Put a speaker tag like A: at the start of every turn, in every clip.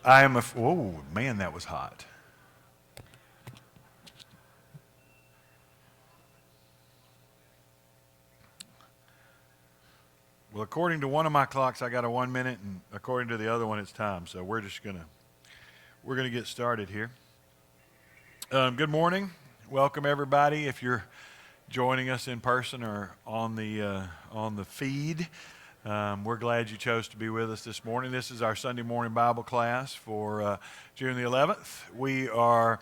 A: Oh, man, that was hot. Well, according to one of my clocks, I got a 1 minute, and according to the other one, it's time. So we're gonna get started here. Good morning, welcome everybody. If you're joining us in person or on the feed, we're glad you chose to be with us this morning. This is our Sunday morning Bible class for June the 11th. We are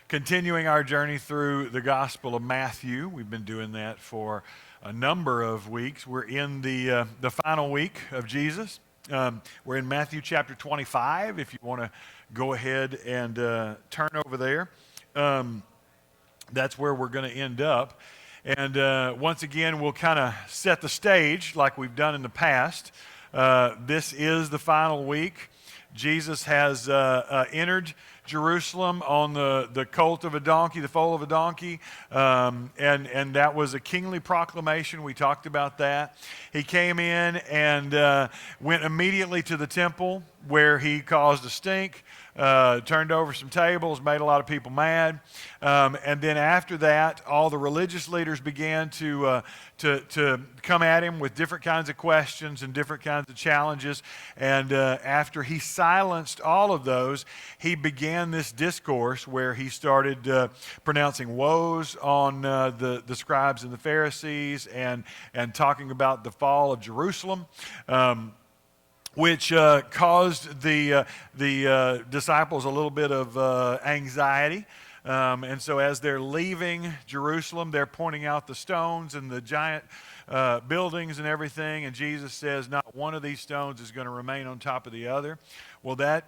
A: continuing our journey through the Gospel of Matthew. We've been doing that for a number of weeks. We're in the final week of Jesus. We're in Matthew chapter 25. If you want to go ahead and turn over there, that's where we're going to end up. And once again, we'll kind of set the stage like we've done in the past. This is the final week. Jesus has entered Jerusalem on the colt of a donkey, the foal of a donkey, and that was a kingly proclamation. We talked about that. He came in and went immediately to the temple where he caused a stink, turned over some tables, made a lot of people mad, and then after that, all the religious leaders began to come at him with different kinds of questions and different kinds of challenges. And after he silenced all of those, he began this discourse where he started pronouncing woes on the scribes and the Pharisees, and talking about the fall of Jerusalem. Which caused the disciples a little bit of anxiety. And so as they're leaving Jerusalem, they're pointing out the stones and the giant buildings and everything. And Jesus says, not one of these stones is going to remain on top of the other. Well, that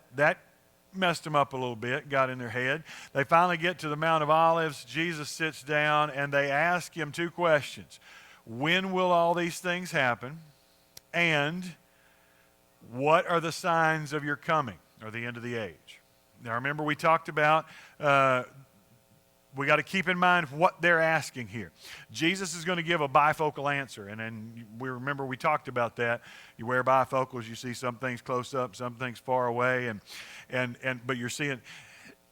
A: messed them up a little bit, got in their head. They finally get to the Mount of Olives. Jesus sits down and they ask him two questions. When will all these things happen? And what are the signs of your coming, or the end of the age? Now remember, we talked about we got to keep in mind what they're asking here. Jesus is going to give a bifocal answer, and then we talked about that. You wear bifocals, you see some things close up, some things far away, but you're seeing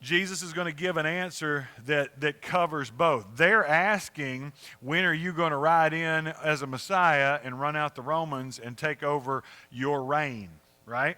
A: Jesus is going to give an answer that covers both. They're asking, when are you going to ride in as a Messiah and run out the Romans and take over your reign, right?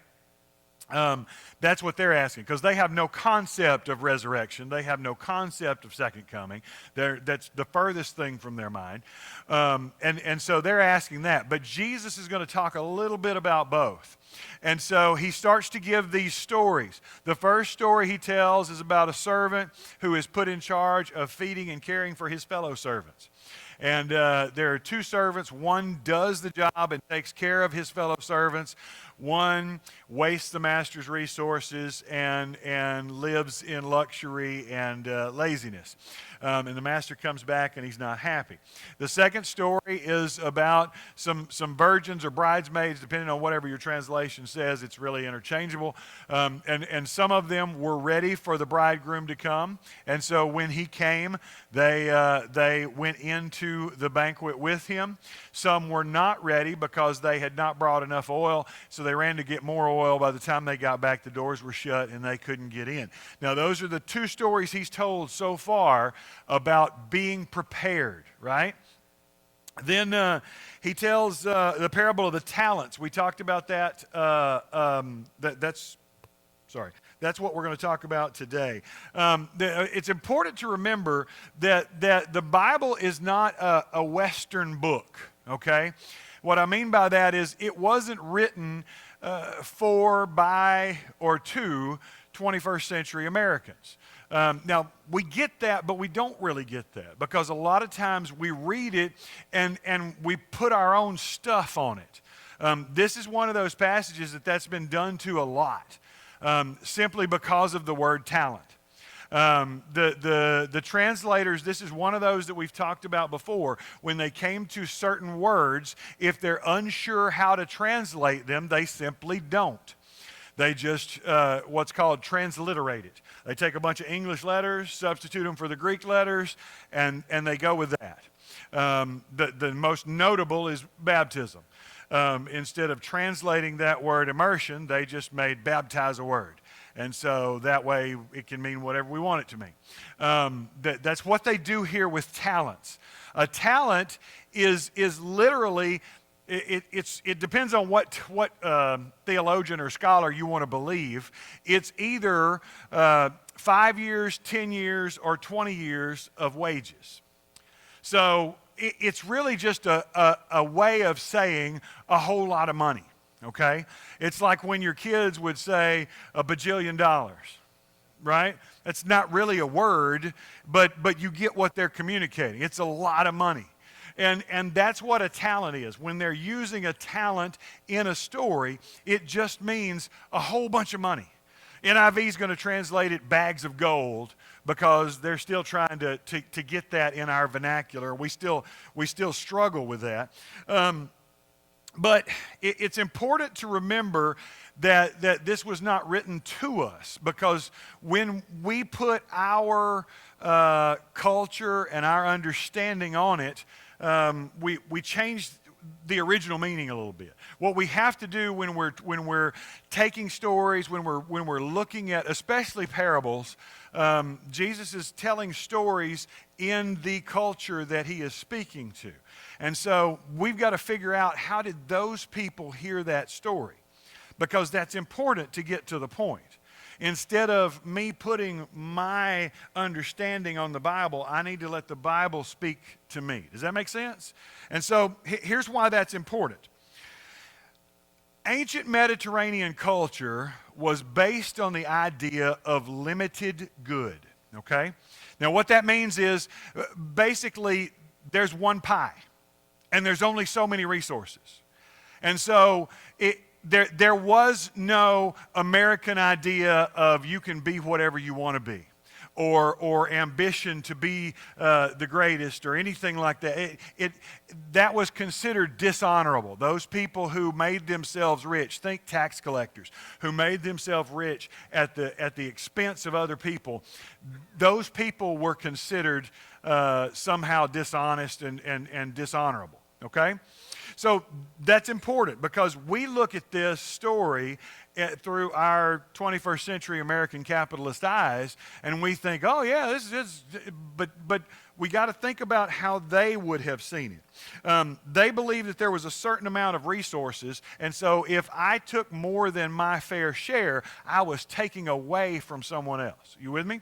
A: That's what they're asking, because they have no concept of resurrection. They have no concept of second coming. That's the furthest thing from their mind. And so they're asking that. But Jesus is going to talk a little bit about both. And so he starts to give these stories. The first story he tells is about a servant who is put in charge of feeding and caring for his fellow servants. And there are two servants. One does the job and takes care of his fellow servants. One wastes the master's resources and lives in luxury and laziness. And the master comes back and he's not happy. The second story is about some virgins or bridesmaids, depending on whatever your translation says. It's really interchangeable. And some of them were ready for the bridegroom to come. And so when he came, they went into the banquet with him. Some were not ready because they had not brought enough oil, so they ran to get more oil. By the time they got back, the doors were shut and they couldn't get in. Now, those are the two stories he's told so far about being prepared, right? Then he tells the parable of the talents. We talked about that. That's what we're going to talk about today. It's important to remember that the Bible is not a Western book, okay? What I mean by that is it wasn't written for, by, or to 21st century Americans. Now, we get that, but we don't really get that, because a lot of times we read it and we put our own stuff on it. This is one of those passages that's been done to a lot, simply because of the word talent. The translators, this is one of those that we've talked about before. When they came to certain words, if they're unsure how to translate them, they simply don't. They just, what's called transliterate it. They take a bunch of English letters, substitute them for the Greek letters, and they go with that. The most notable is baptism. Instead of translating that word immersion, they just made baptize a word. And so that way it can mean whatever we want it to mean. That's what they do here with talents. A talent is literally, it depends on what theologian or scholar you want to believe. It's either 5 years, 10 years, or 20 years of wages. So it's really just a way of saying a whole lot of money, okay? It's like when your kids would say $1 bajillion, right? That's not really a word, but you get what they're communicating. It's a lot of money. And that's what a talent is. When they're using a talent in a story, it just means a whole bunch of money. NIV is going to translate it bags of gold because they're still trying to get that in our vernacular. We still struggle with that. But it's important to remember that this was not written to us, because when we put our culture and our understanding on it, we changed the original meaning a little bit. What we have to do when we're taking stories, when we're looking at especially parables, Jesus is telling stories in the culture that he is speaking to. And so we've got to figure out, how did those people hear that story? Because that's important to get to the point. Instead of me putting my understanding on the Bible, I need to let the Bible speak to me. Does that make sense? And so here's why that's important. Ancient Mediterranean culture was based on the idea of limited good, okay? Now what that means is basically there's one pie and there's only so many resources. And so there was no American idea of you can be whatever you want to be, or ambition to be the greatest, or anything like that. That was considered dishonorable. Those people who made themselves rich, think tax collectors, who made themselves rich at the expense of other people, those people were considered somehow dishonest and dishonorable, okay? So that's important, because we look at this story through our 21st century American capitalist eyes, and we think, oh yeah, this is, but we got to think about how they would have seen it. They believed that there was a certain amount of resources, and so if I took more than my fair share, I was taking away from someone else. You with me?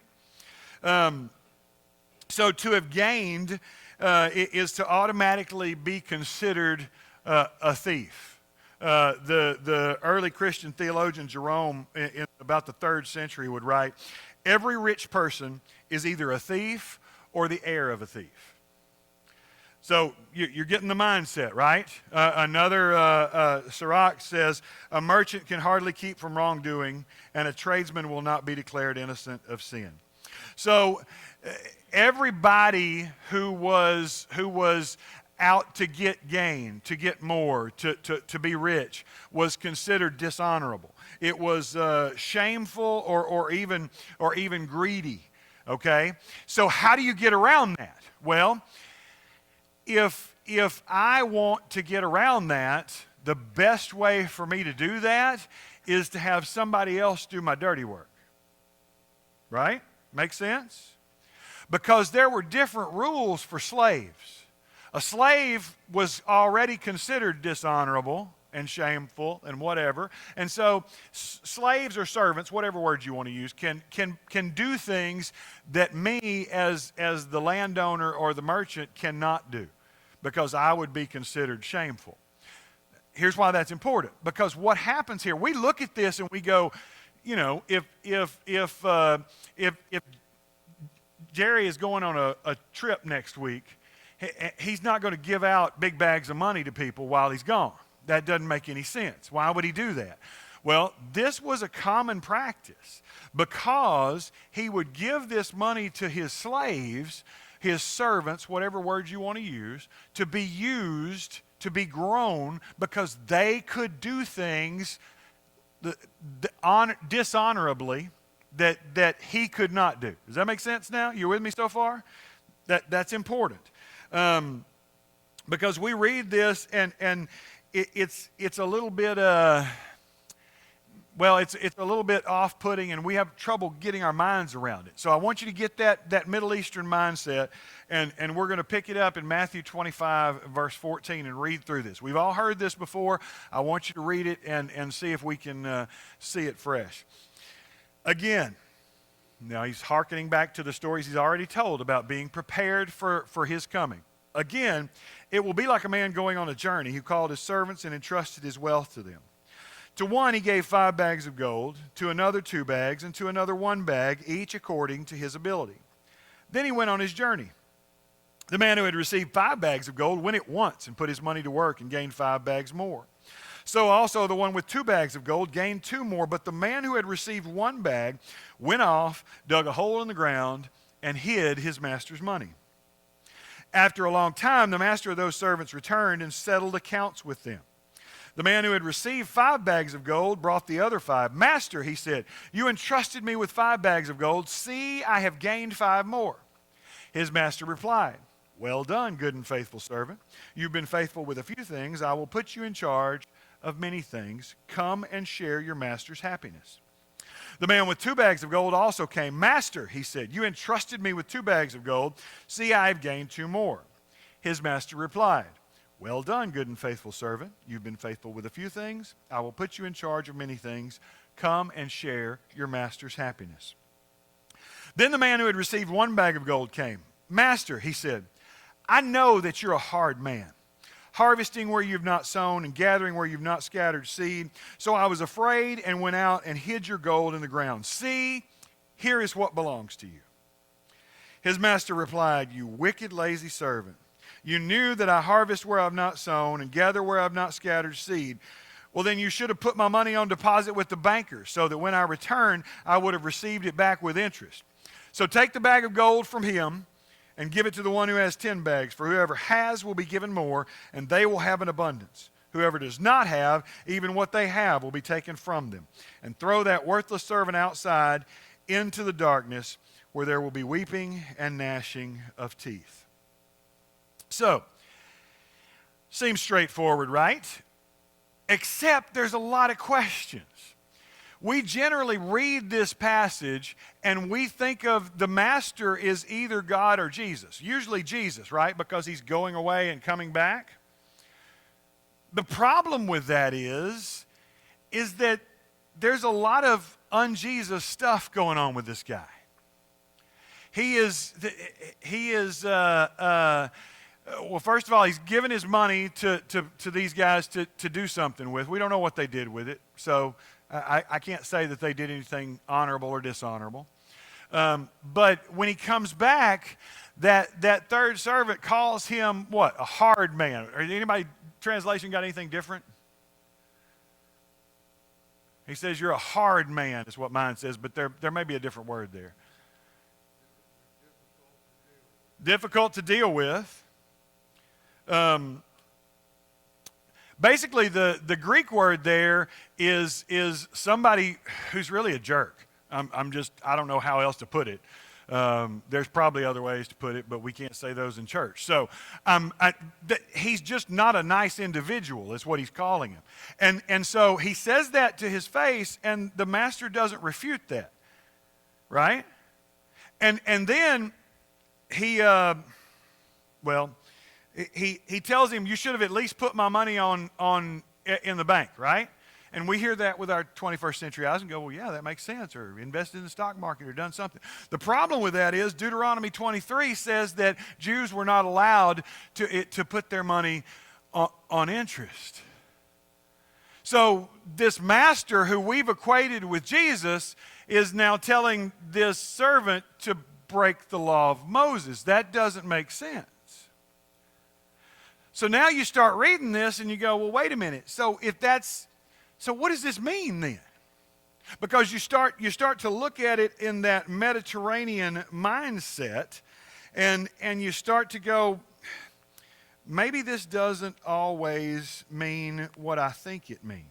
A: So to have gained is to automatically be considered a thief. The early Christian theologian Jerome, in about the 3rd century, would write, every rich person is either a thief or the heir of a thief. So you're getting the mindset, right? Another Sirach says, a merchant can hardly keep from wrongdoing, and a tradesman will not be declared innocent of sin. So everybody who was out to get gain, to get more, to be rich, was considered dishonorable. It was shameful or even greedy. Okay? So how do you get around that? Well, if I want to get around that, the best way for me to do that is to have somebody else do my dirty work. Right? Make sense? Because there were different rules for slaves. A slave was already considered dishonorable and shameful and whatever. And so slaves or servants, whatever words you want to use, can do things that me as the landowner or the merchant cannot do, because I would be considered shameful. Here's why that's important. Because what happens here, we look at this and we go, you know, if Jerry is going on a trip next week, he's not going to give out big bags of money to people while he's gone. That doesn't make any sense. Why would he do that? Well, this was a common practice, because he would give this money to his slaves, his servants, whatever words you want to use, to be used, to be grown, because they could do things dishonorably that he could not do. Does that make sense now? You with me so far? That's important. Because we read this and it's a little bit well, it's a little bit off-putting, and we have trouble getting our minds around it. So I want you to get that Middle Eastern mindset, and we're going to pick it up in Matthew 25, verse 14, and read through this. We've all heard this before. I want you to read it and see if we can see it fresh. Again, now he's hearkening back to the stories he's already told about being prepared for his coming. Again, it will be like a man going on a journey who called his servants and entrusted his wealth to them. To one he gave 5 bags of gold, to another 2 bags, and to another 1 bag, each according to his ability. Then he went on his journey. The man who had received 5 bags of gold went at once and put his money to work and gained 5 bags more. So also the one with 2 bags of gold gained 2 more, but the man who had received 1 bag went off, dug a hole in the ground, and hid his master's money. After a long time, the master of those servants returned and settled accounts with them. The man who had received 5 bags of gold brought the other 5. Master, he said, you entrusted me with 5 bags of gold. See, I have gained 5 more. His master replied, well done, good and faithful servant. You've been faithful with a few things. I will put you in charge of many things. Come and share your master's happiness. The man with 2 bags of gold also came. Master, he said, you entrusted me with 2 bags of gold. See, I have gained 2 more. His master replied, well done, good and faithful servant. You've been faithful with a few things. I will put you in charge of many things. Come and share your master's happiness. Then the man who had received 1 bag of gold came. Master, he said, I know that you're a hard man, harvesting where you've not sown and gathering where you've not scattered seed. So I was afraid and went out and hid your gold in the ground. See, here is what belongs to you. His master replied, you wicked, lazy servant. You knew that I harvest where I've not sown and gather where I've not scattered seed. Well, then you should have put my money on deposit with the bankers so that when I return, I would have received it back with interest. So take the bag of gold from him and give it to the one who has 10 bags. For whoever has will be given more, and they will have an abundance. Whoever does not have, even what they have will be taken from them. And throw that worthless servant outside into the darkness where there will be weeping and gnashing of teeth. So, seems straightforward, right? Except there's a lot of questions. We generally read this passage and we think of the master is either God or Jesus. Usually Jesus, right? Because he's going away and coming back. The problem with that is that there's a lot of un-Jesus stuff going on with this guy. Well, first of all, he's given his money to these guys to do something with. We don't know what they did with it, so I can't say that they did anything honorable or dishonorable. But when he comes back, that third servant calls him what? A hard man. Or anybody translation got anything different? He says you're a hard man is what mine says, but there may be a different word there. Difficult to deal with. Basically, the Greek word there is somebody who's really a jerk. I don't know how else to put it. There's probably other ways to put it, but we can't say those in church. So he's just not a nice individual is what he's calling him. And so he says that to his face, and the master doesn't refute that, right? And then he tells him, you should have at least put my money in the bank, right? And we hear that with our 21st century eyes and go, well, yeah, that makes sense, or invested in the stock market or done something. The problem with that is Deuteronomy 23 says that Jews were not allowed to put their money on interest. So this master who we've equated with Jesus is now telling this servant to break the law of Moses. That doesn't make sense. So now you start reading this and you go, well, wait a minute. So what does this mean then? Because you start to look at it in that Mediterranean mindset, and you start to go, maybe this doesn't always mean what I think it means.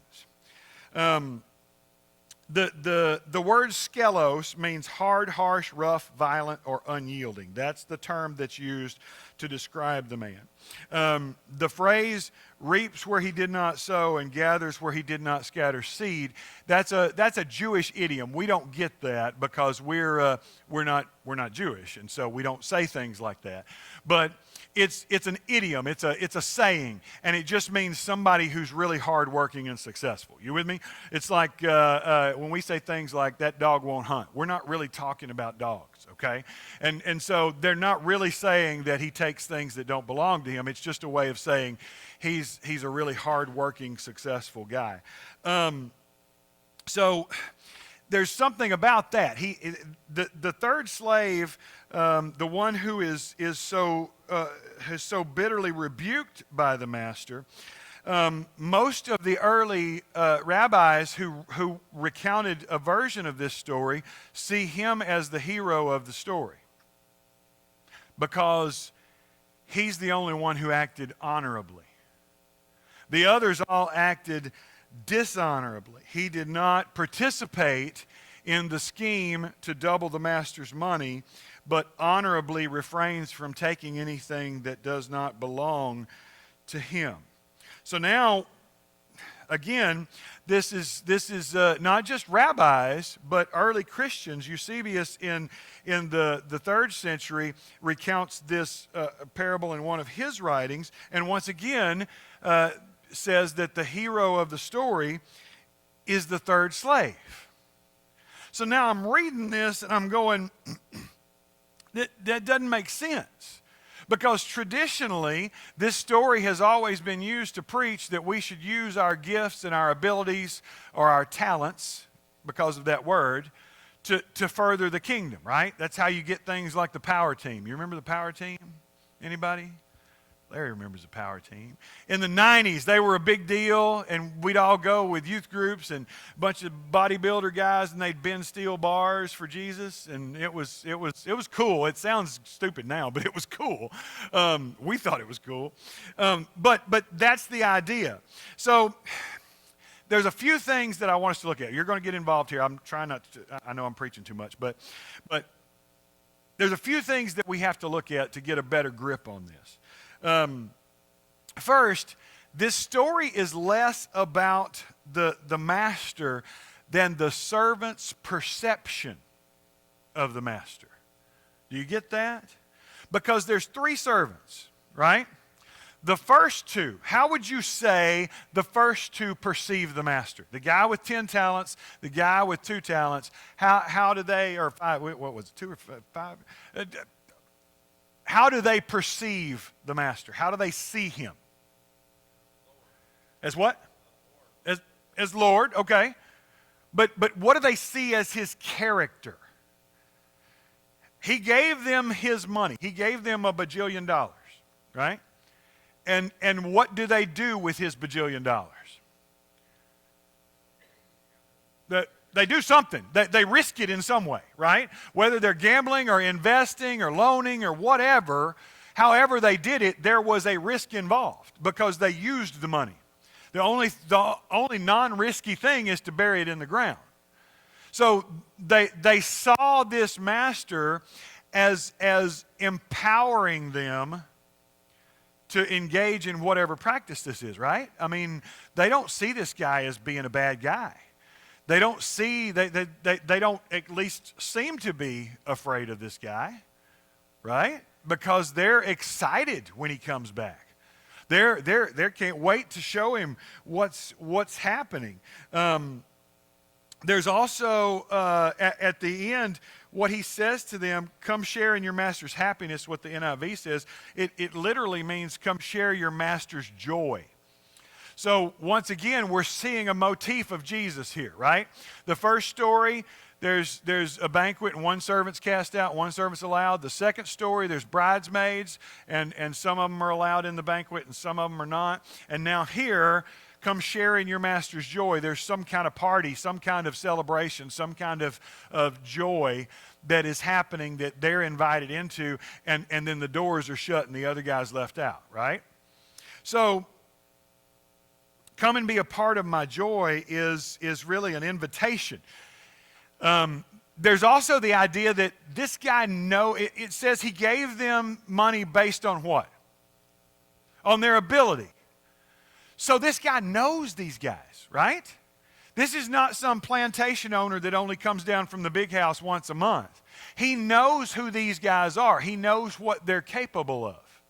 A: The word skelos means hard, harsh, rough, violent, or unyielding. That's the term that's used to describe the man. The phrase reaps where he did not sow and gathers where he did not scatter seed. That's a Jewish idiom. We don't get that because we're not Jewish, and so we don't say things like that. But it's an idiom. It's a saying, and it just means somebody who's really hardworking and successful. You with me? It's like when we say things like that dog won't hunt. We're not really talking about dogs, okay? And so they're not really saying that he takes things that don't belong to him. It's just a way of saying he's a really hardworking, successful guy. So there's something about that. The third slave, the one who is so bitterly rebuked by the master. Most of the early rabbis who recounted a version of this story see him as the hero of the story because he's the only one who acted honorably. The others all acted dishonorably. He did not participate in the scheme to double the master's money, but honorably refrains from taking anything that does not belong to him. So now, again, this is not just rabbis, but early Christians. Eusebius in the 3rd century recounts this parable in one of his writings, and once again says that the hero of the story is the third slave. So now I'm reading this and I'm going, that doesn't make sense. Because traditionally, this story has always been used to preach that we should use our gifts and our abilities or our talents, because of that word, to further the kingdom, right? That's how you get things like the power team. You remember the power team? Anybody? Larry remembers the power team. In the 90s, they were a big deal, and we'd all go with youth groups and a bunch of bodybuilder guys, and they'd bend steel bars for Jesus, and it was cool. It sounds stupid now, but it was cool. We thought it was cool. But that's the idea. So there's a few things that I want us to look at. You're going to get involved here. I'm trying not to, I know I'm preaching too much, but there's a few things that we have to look at to get a better grip on this. First, this story is less about the master than the servant's perception of the master. Do you get that? Because there's 3 servants, right? The first 2, how would you say the first 2 perceive the master? The guy with 10 talents, the guy with 2 talents, how do they, or 5, what was it, 2 or 5? How do they perceive the master? How do they see him? As what? As Lord, okay. But what do they see as his character? He gave them his money. He gave them $1 bajillion, right? And what do they do with his $1 bajillion? They do something. They risk it in some way, right? Whether they're gambling or investing or loaning or whatever, however they did it, there was a risk involved because they used the money. The only non-risky thing is to bury it in the ground. So they saw this master as empowering them to engage in whatever practice this is, right? I mean, they don't see this guy as being a bad guy. They don't at least seem to be afraid of this guy, right? Because they're excited when he comes back. They can't wait to show him what's happening. There's also at the end what he says to them, come share in your master's happiness. What the NIV says, it literally means come share your master's joy. So once again, we're seeing a motif of Jesus here, right? The first story, there's a banquet and one servant's cast out, one servant's allowed. The second story, there's bridesmaids, and some of them are allowed in the banquet and some of them are not. And now here, come share in your master's joy. There's some kind of party, some kind of celebration, some kind of joy that is happening that they're invited into, and then the doors are shut and the other guy's left out, right? So come and be a part of my joy is really an invitation. There's also the idea that this guy it says he gave them money based on what? On their ability. So this guy knows these guys, right? This is not some plantation owner that only comes down from the big house once a month. He knows who these guys are. He knows what they're capable of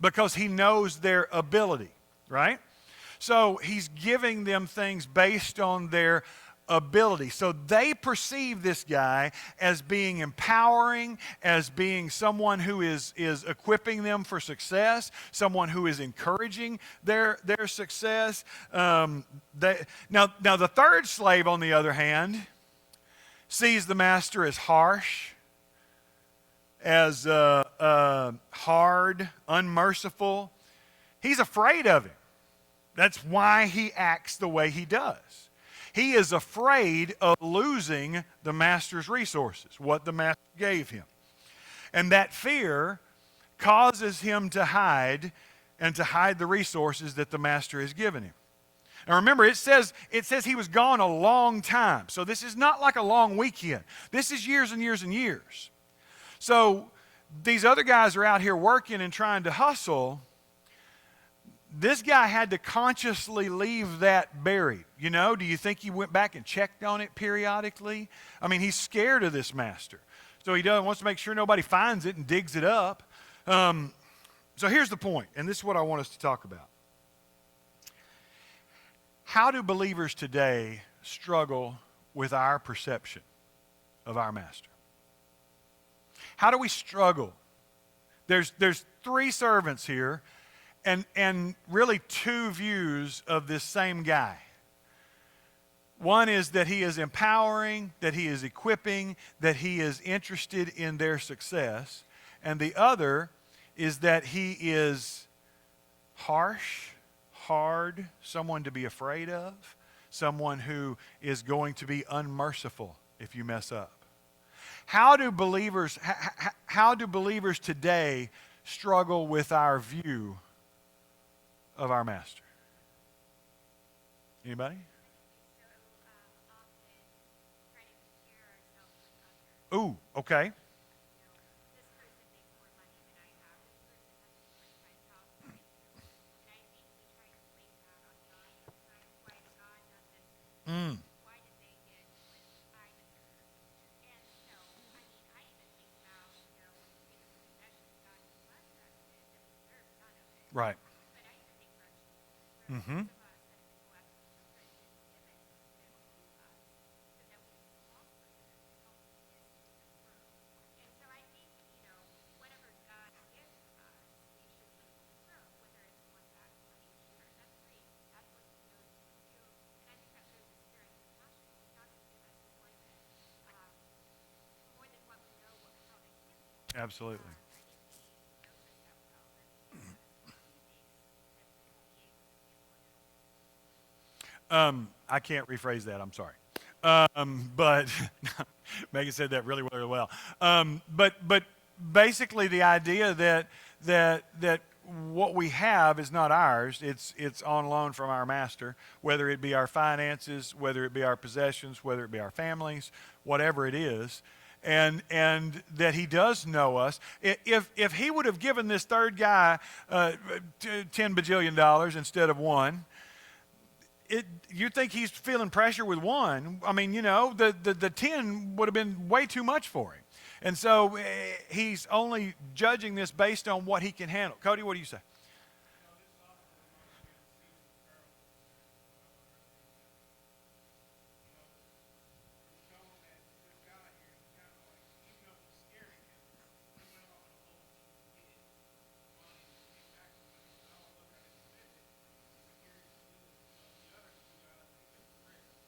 A: because he knows their ability, right? So he's giving them things based on their ability. So they perceive this guy as being empowering, as being someone who is equipping them for success, someone who is encouraging their success. Now the third slave, on the other hand, sees the master as harsh, as hard, unmerciful. He's afraid of him. That's why he acts the way he does. He is afraid of losing the master's resources, what the master gave him. And that fear causes him to hide the resources that the master has given him. Now remember, it says he was gone a long time. So this is not like a long weekend. This is years and years and years. So these other guys are out here working and trying to hustle. This guy had to consciously leave that buried. You know, do you think he went back and checked on it periodically? I mean, he's scared of this master. So he wants to make sure nobody finds it and digs it up. So here's the point, and this is what I want us to talk about. How do believers today struggle with our perception of our master? How do we struggle? There's three servants here. And really two views of this same guy. One is that he is empowering, that he is equipping, that he is interested in their success. And the other is that he is harsh, hard, someone to be afraid of, someone who is going to be unmerciful if you mess up. How do believers today struggle with our view of our master? Anybody? Ooh, okay. Mm. Right. Mm-hmm. Absolutely. I can't rephrase that. I'm sorry. But Megan said that really, really well. But basically, the idea that what we have is not ours. It's on loan from our master, whether it be our finances, whether it be our possessions, whether it be our families, whatever it is. And that he does know us. If he would have given this third guy $10 bajillion instead of one, you think he's feeling pressure with one. I mean, the 10 would have been way too much for him. And so he's only judging this based on what he can handle. Cody, what do you say?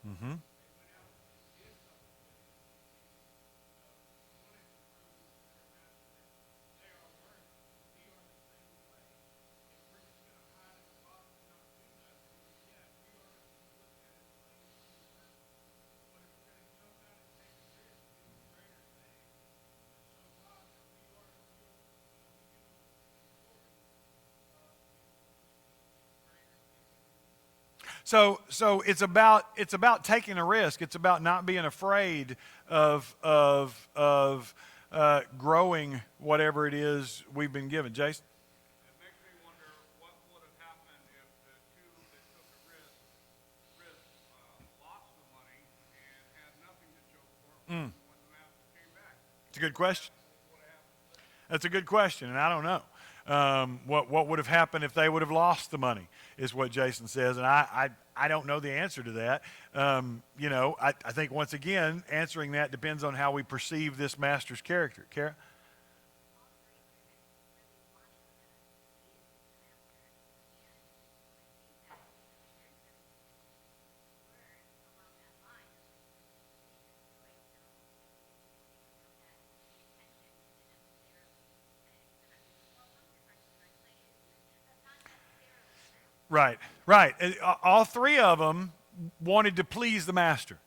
A: Mm-hmm. So it's about taking a risk. It's about not being afraid of growing whatever it is we've been given. Jason?
B: It makes me wonder what would have happened if the two that
A: Mm. It's a good question. That's a good question, and I don't know. What would have happened if they would have lost the money is what Jason says, and I don't know the answer to that. I think once again, answering that depends on how we perceive this master's character. Kara? Right, right. All three of them wanted to please the master.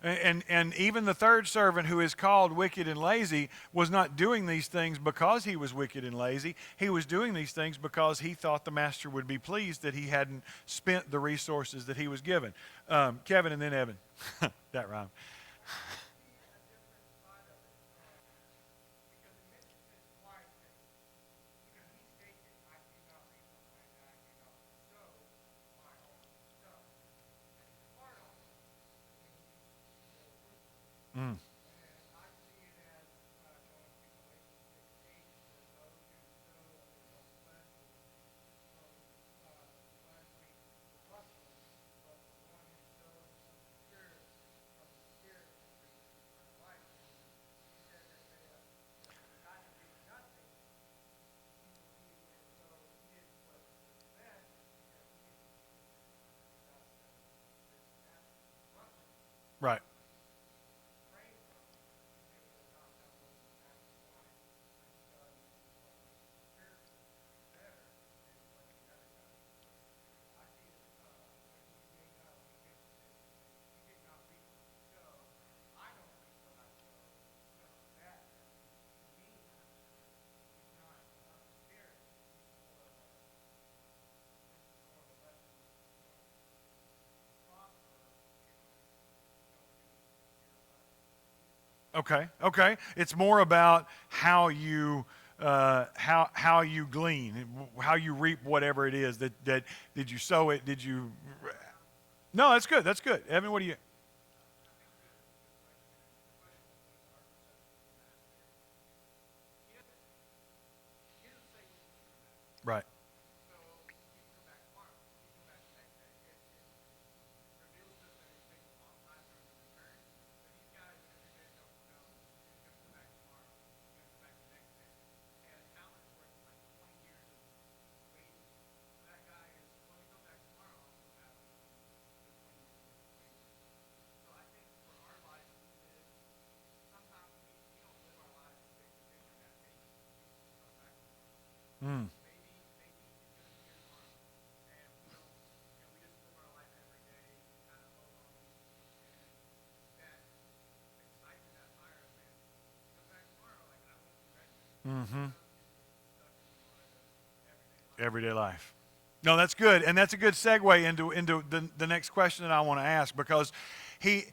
A: And even the third servant, who is called wicked and lazy, was not doing these things because he was wicked and lazy. He was doing these things because he thought the master would be pleased that he hadn't spent the resources that he was given. Kevin and then Evan. That rhymed. Mm. Right. Okay, okay. It's more about how you how you glean, how you reap whatever it is that did you sow it? Did you? No, that's good. That's good. Evan, what do you? Right. Mm. Mm-hmm. Everyday life. No, that's good, and that's a good segue into the next question that I want to ask, because he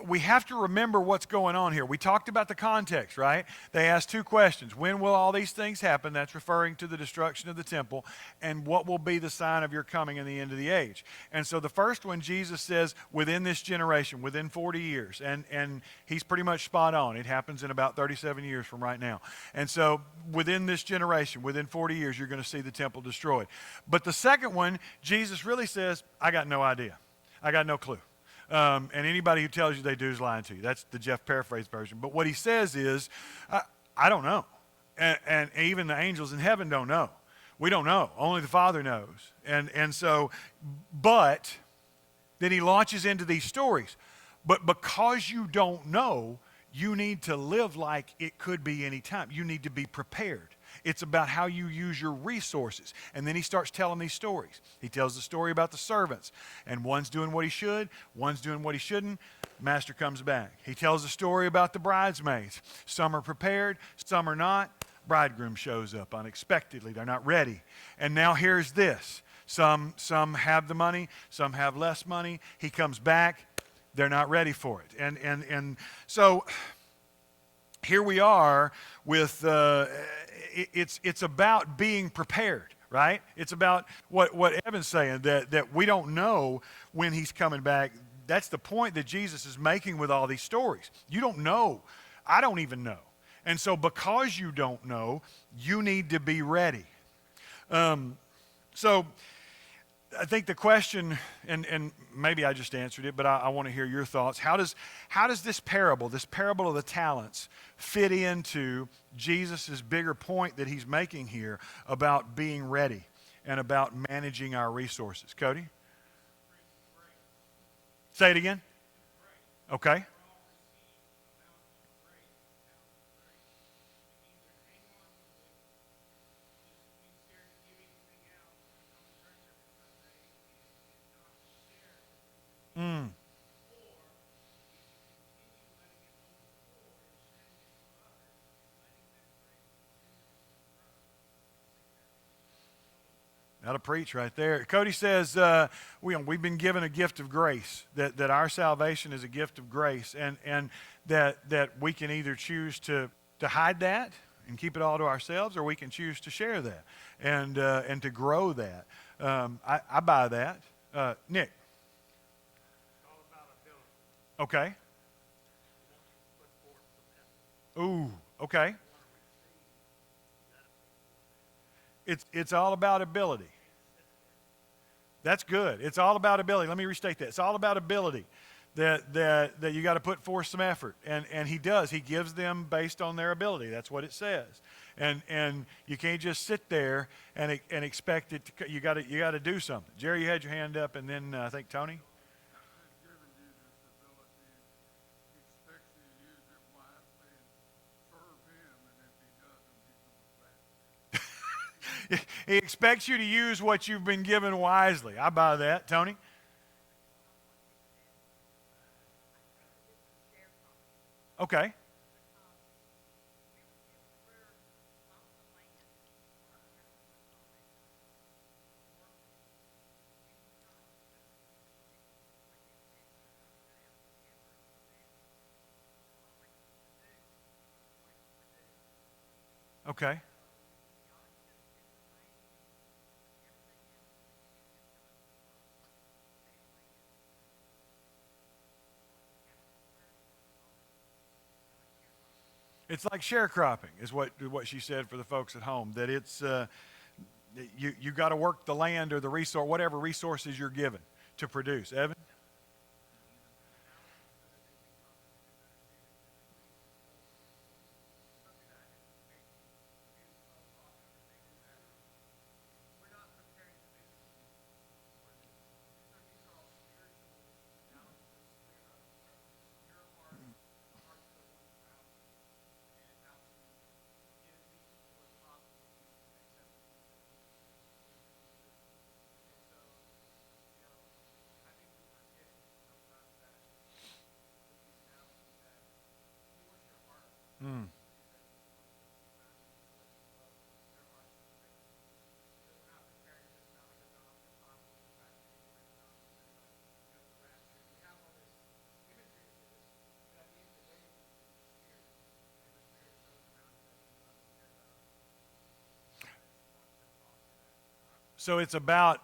A: we have to remember what's going on here. We talked about the context, right? They asked two questions. When will all these things happen? That's referring to the destruction of the temple. And what will be the sign of your coming in the end of the age? And so the first one, Jesus says, within this generation, within 40 years. And he's pretty much spot on. It happens in about 37 years from right now. And so within this generation, within 40 years, you're going to see the temple destroyed. But the second one, Jesus really says, I got no idea. I got no clue. And anybody who tells you they do is lying to you. That's the Jeff paraphrase version. But what he says is, I don't know. And even the angels in heaven don't know. We don't know. Only the Father knows. And so, but then he launches into these stories. But because you don't know, you need to live like it could be any time. You need to be prepared. It's about how you use your resources. And then he starts telling these stories. He tells the story about the servants. And one's doing what he should, one's doing what he shouldn't. Master comes back. He tells a story about the bridesmaids. Some are prepared, some are not. Bridegroom shows up unexpectedly. They're not ready. And now here's this. Some have the money, some have less money. He comes back. They're not ready for it. And so here we are with it's about being prepared, right? It's about what Evan's saying, that we don't know when he's coming back. that's the point that Jesus is making with all these stories. You don't know. I don't even know. And so because you don't know, you need to be ready. So I think the question, and maybe I just answered it, but I want to hear your thoughts. How does this parable of the talents, fit into Jesus' bigger point that he's making here about being ready and about managing our resources? Cody? Say it again. Okay. Mm. That'll preach right there. Cody says we've been given a gift of grace, that our salvation is a gift of grace, and that we can either choose to hide that and keep it all to ourselves, or we can choose to share that and to grow that. I buy that. Nick. Okay. Ooh, okay. It's all about ability. That's good. It's all about ability. Let me restate that. It's all about ability. That you got to put forth some effort, and he does. He gives them based on their ability. That's what it says. And you can't just sit there and expect it to. You got to do something. Jerry, you had your hand up, and then I think Tony. He expects you to use what you've been given wisely. I buy that. Tony? Okay. Okay. It's like sharecropping, is what she said for the folks at home. That it's you got to work the land or the resource, whatever resources you're given to produce. Evan. Mm. So it's about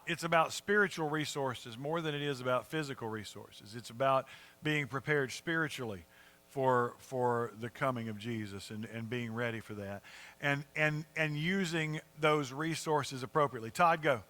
A: spiritual resources more than it is about physical resources. It's about being prepared spiritually for the coming of Jesus and being ready for that. And using those resources appropriately. Todd, go.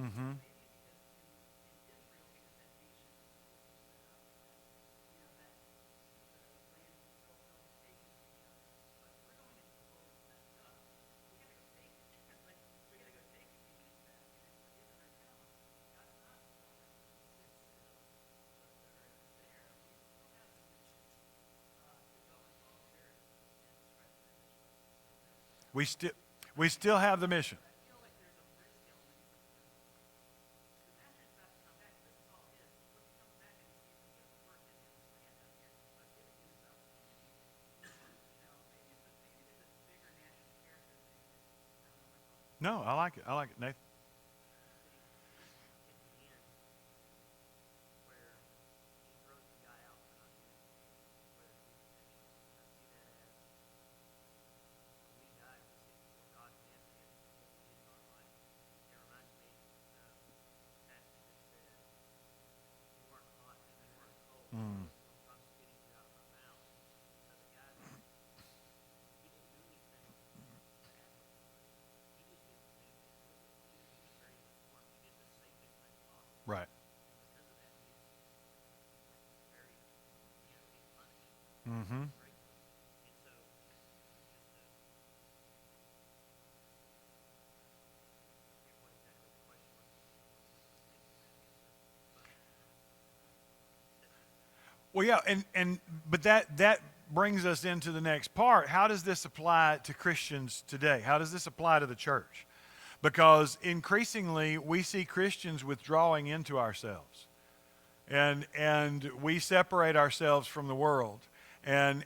A: Mm-hmm. We still we still have the mission. No, I like it. I like it, Nathan. Mm. Right. Mm-hmm. Well, yeah, and but that brings us into the next part. How does this apply to Christians today? How does this apply to the church? Because increasingly we see Christians withdrawing into ourselves, and we separate ourselves from the world, and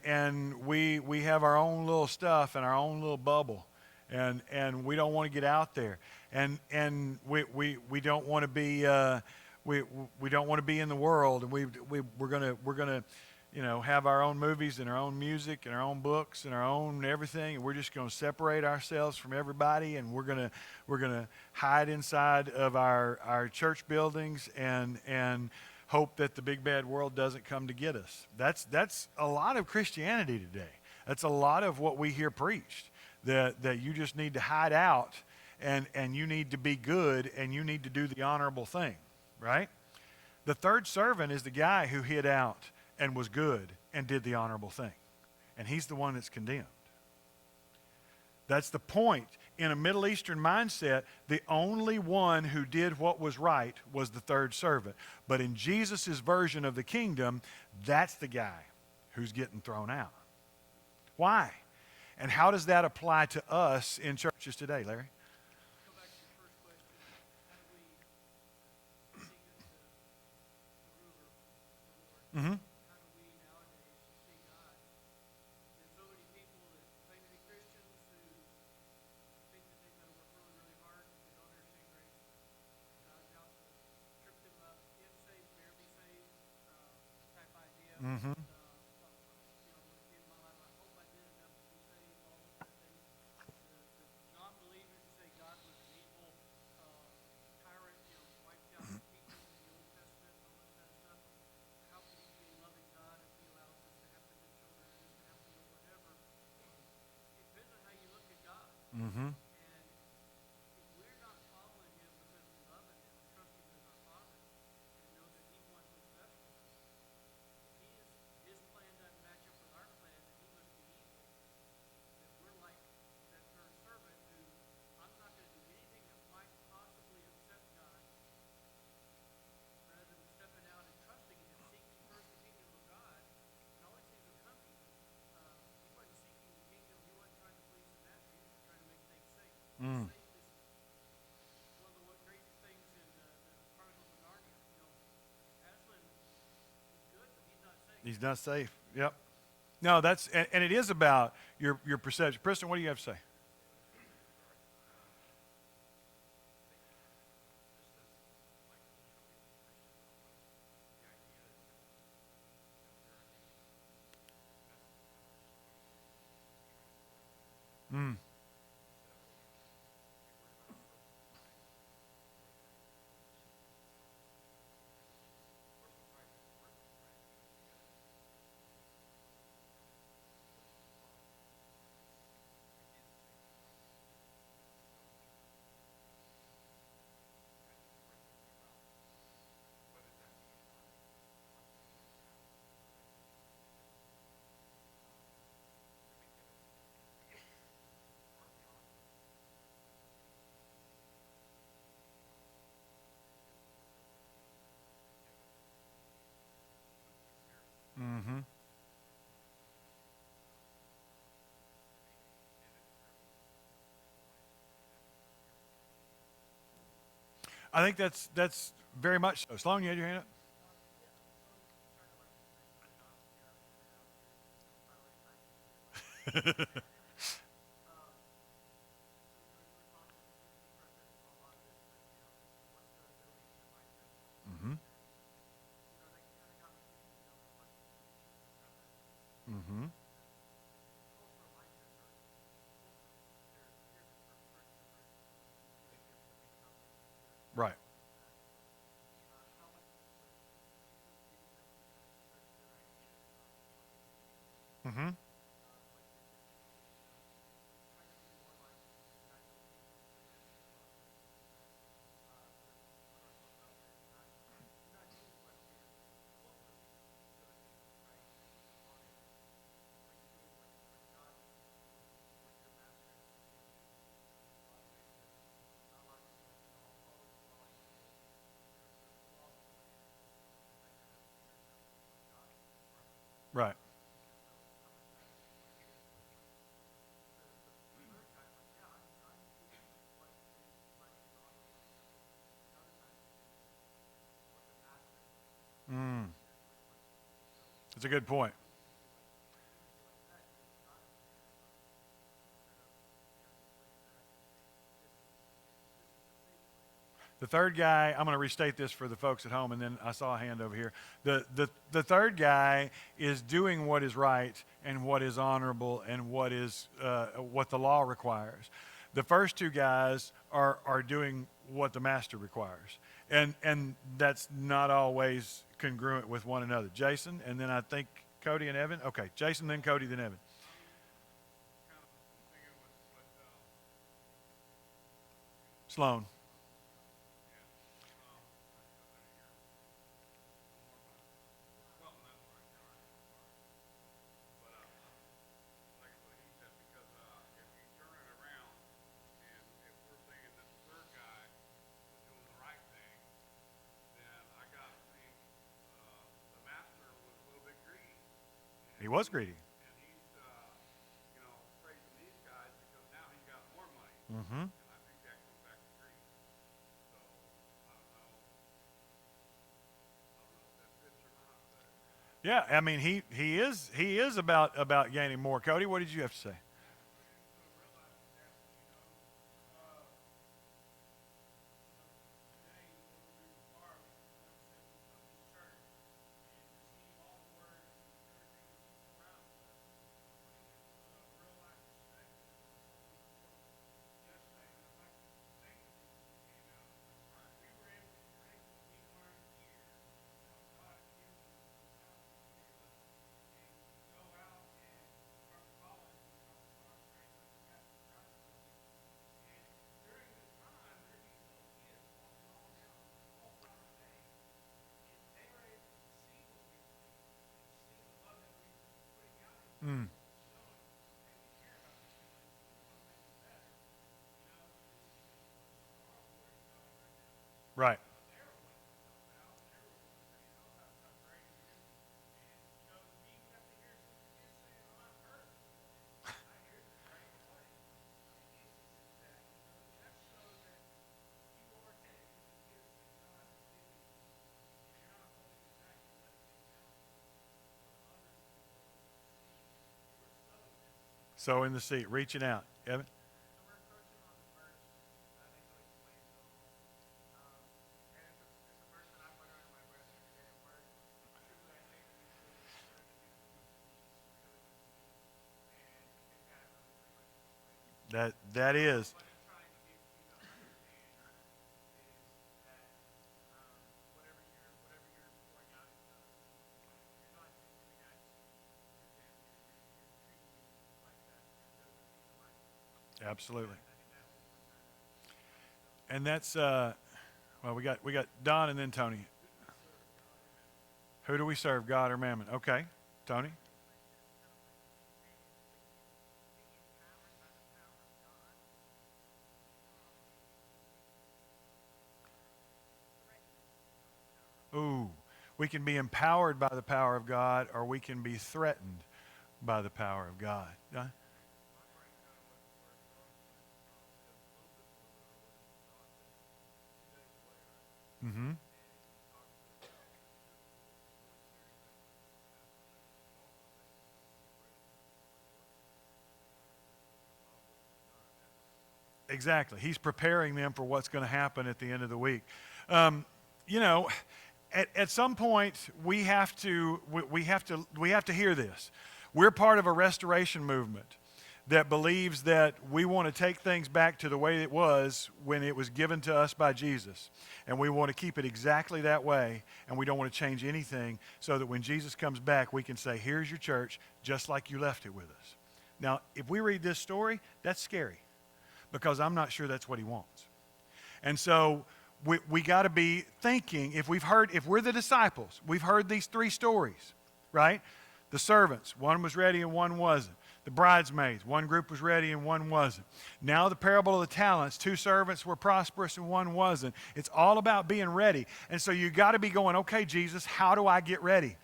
A: we have our own little stuff and our own little bubble, and we don't want to get out there, and we don't want to be we we don't want to be in the world, and we're gonna have our own movies and our own music and our own books and our own everything, and we're just going to separate ourselves from everybody, and we're gonna hide inside of our church buildings and hope that the big bad world doesn't come to get us. That's a lot of Christianity today. That's a lot of what we hear preached. That you just need to hide out, and you need to be good, and you need to do the honorable thing, right? The third servant is the guy who hid out and was good and did the honorable thing. And he's the one that's condemned. That's the point. In a Middle Eastern mindset, the only one who did what was right was the third servant. But in Jesus' version of the kingdom, that's the guy who's getting thrown out. Why? And how does that apply to us in churches today, Larry?
B: Go back to your first question. How do we seek the ruler, the Lord?
A: Mm-hmm.
B: How do we nowadays see God? There's so many people that claim to be Christians who think that they've got to work really, really hard. They don't understand grace. God's out to trip them up. If saved, better be saved, type idea.
A: Mm-hmm.
B: In my life, I hope I did enough to be saved. All those kind of things. The non-believers say God was an evil tyrant, wiped out the people in the Old Testament and all this kind of stuff. How can he be a loving God if he allows this to happen to children and this to happen to whatever? It depends on how you look at God.
A: Mm-hmm.
B: And if we're not following him because we love him and trust him as our Father and know that he wants what's best for us, his plan doesn't match up with our plan, then he must be evil. That we're like that third servant who, I'm not going to do anything that might possibly upset God, rather than stepping out and trusting him, seeking first the kingdom of God, and all these things will come to you. He wasn't seeking the kingdom, he wasn't trying to please the master, he was just trying to make things safe.
A: Mm.
B: Safe is one of the great things in the Chronicles of Narnia. Aslan is good, but he's not safe.
A: He's not safe. Yep. No, that's and it is about your perception. Preston, what do you have to say? Mm. I think that's very much so. Sloan, you had your hand up? Mm-hmm. Mm-hmm. Right. Mm-hmm. Right. Mm. That's a good point. The third guy, I'm going to restate this for the folks at home, and then I saw a hand over here. The third guy is doing what is right and what is honorable and what the law requires. The first two guys are doing what the master requires, and that's not always congruent with one another. Jason, and then I think Cody and Evan. Okay, Jason, then Cody, then Evan. Sloan. He was greedy. Mm-hmm. Yeah, I mean he is about gaining more. Cody, what did you have to say? Mm, right. So in the seat, reaching out. Evan? That is. Absolutely. And that's well we got Don and then Tony. Who do we serve, God or Mammon? Okay. Tony? Ooh. We can be empowered by the power of God, or we can be threatened by the power of God. Yeah? Mm-hmm. Exactly. He's preparing them for what's going to happen at the end of the week. Um, you know, at some point we have to hear this. We're part of a restoration movement that believes that we want to take things back to the way it was when it was given to us by Jesus. And we want to keep it exactly that way, and we don't want to change anything, so that when Jesus comes back, we can say, here's your church, just like you left it with us. Now, if we read this story, that's scary, because I'm not sure that's what he wants. And so we got to be thinking, if we're the disciples, we've heard these three stories, right? The servants, one was ready and one wasn't. The bridesmaids, one group was ready and one wasn't. Now the parable of the talents, 2 servants were prosperous and one wasn't. It's all about being ready. And so you got to be going, okay, Jesus, how do I get ready?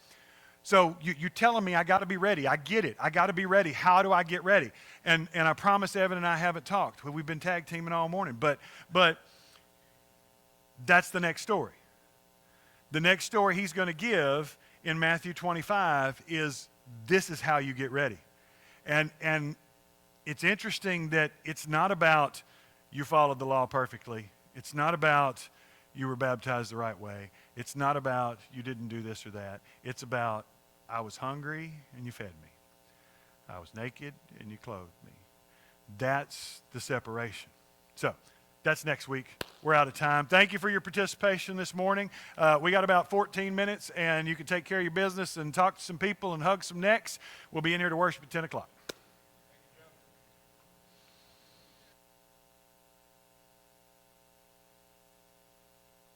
A: So you're telling me I got to be ready. I get it. I got to be ready. How do I get ready? And I promise Evan and I haven't talked. We've been tag teaming all morning. But that's the next story. The next story he's going to give in Matthew 25 is, this is how you get ready. And it's interesting that it's not about you followed the law perfectly. It's not about you were baptized the right way. It's not about you didn't do this or that. It's about, I was hungry and you fed me. I was naked and you clothed me. That's the separation. So that's next week. We're out of time. Thank you for your participation this morning. We got about 14 minutes, and you can take care of your business and talk to some people and hug some necks. We'll be in here to worship at 10 o'clock.